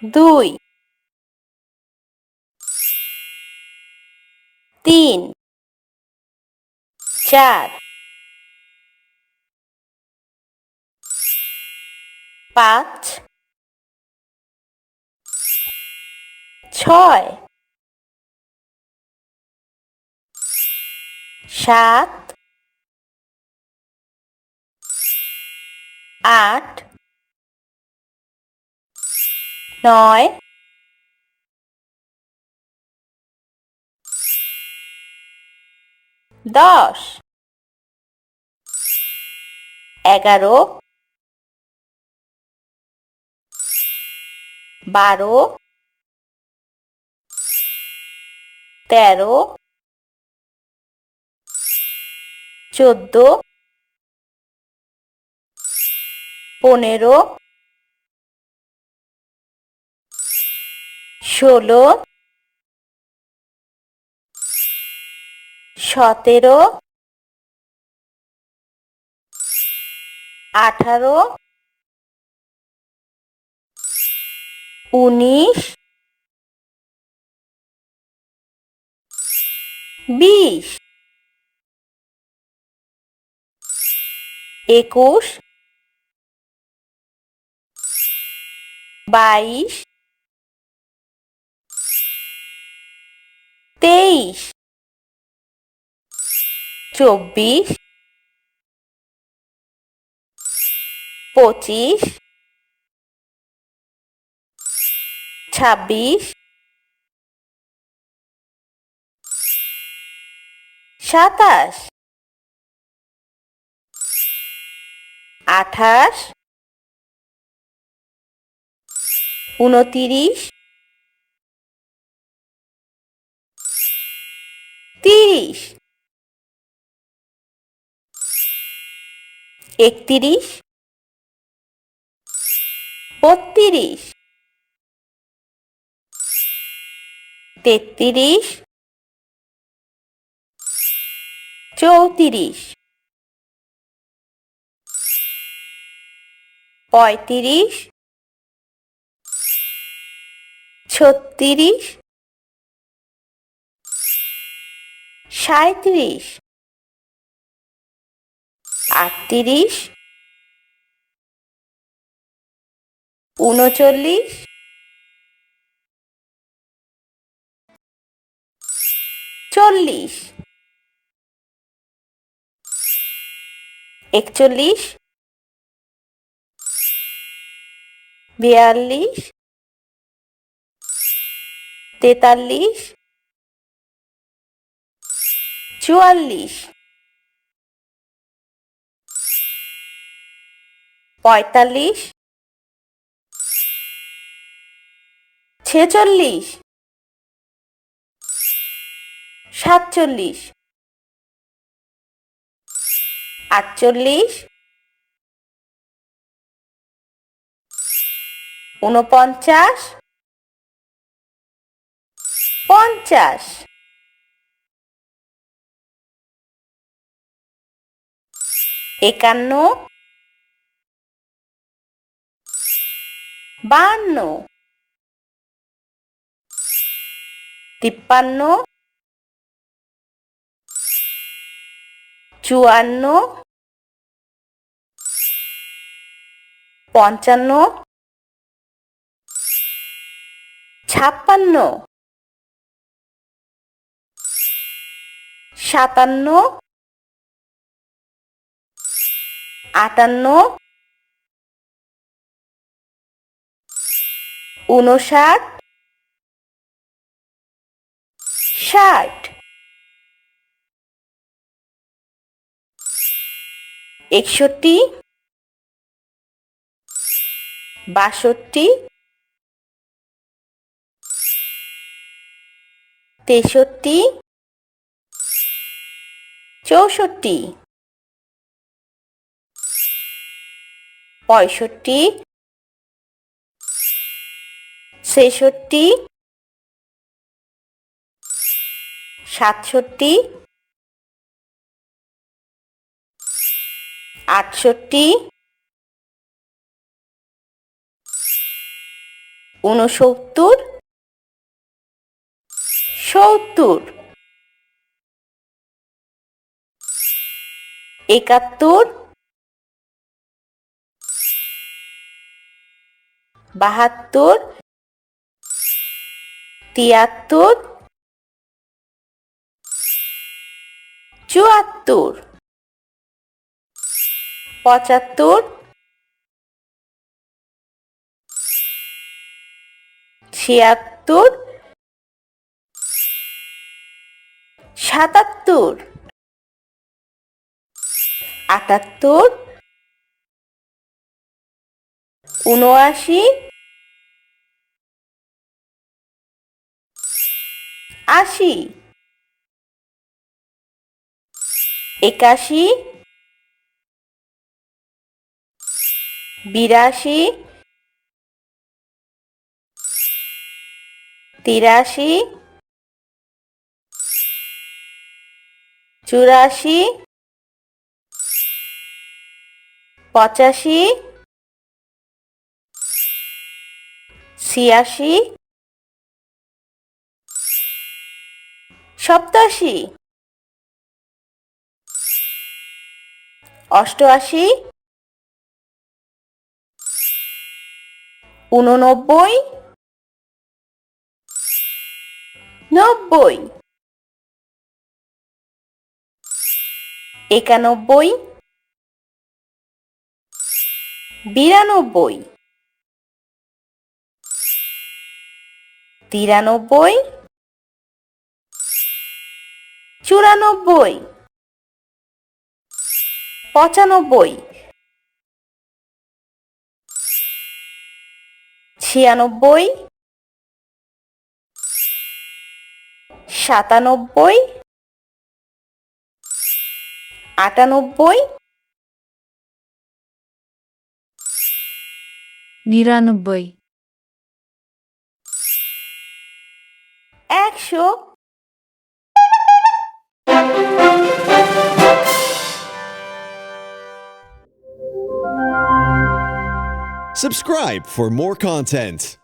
দুই, তিন, চার, পাঁচ, ছয়, সাত, আট, নয়, 10, 11, 12, 13, 14, 15, 16, 17, 18, 19, 20, 21, 22, 23, 24, 25, 26, 27, 28, 29, 30, 31, 32, 33, 34, 35, 36, 37, 38, 39, 40, 41, 42, 43, 44, 45, 46, 47, 48, 49, 50, 51, 52, 53, 54, 55, 56, 57, 58, 59, 60, 61, 62, 63, 64, 65, 66, 67, 68, ঊনসত্তর, সত্তর, একাত্তর, বাহাত্তর, তিয়াত্তর, চুয়াত্তর, পঁচাত্তর, ছিয়াত্তর, সাতাত্তর, আটাত্তর, উনআশি, আশি, একাশি, বিরাশি, তিরাশি, চুরাশি, পঁচাশি, ছিয়াশি, সপ্তাশি, অষ্টআশি, ঊননব্বই, নব্বই, একানব্বই, বিরানব্বই, তিরানব্বই, চুরানব্বই, পঁচানব্বই, ছিয়ানব্বই, সাতানব্বই, আটানব্বই, 99 একশো। Subscribe for more content.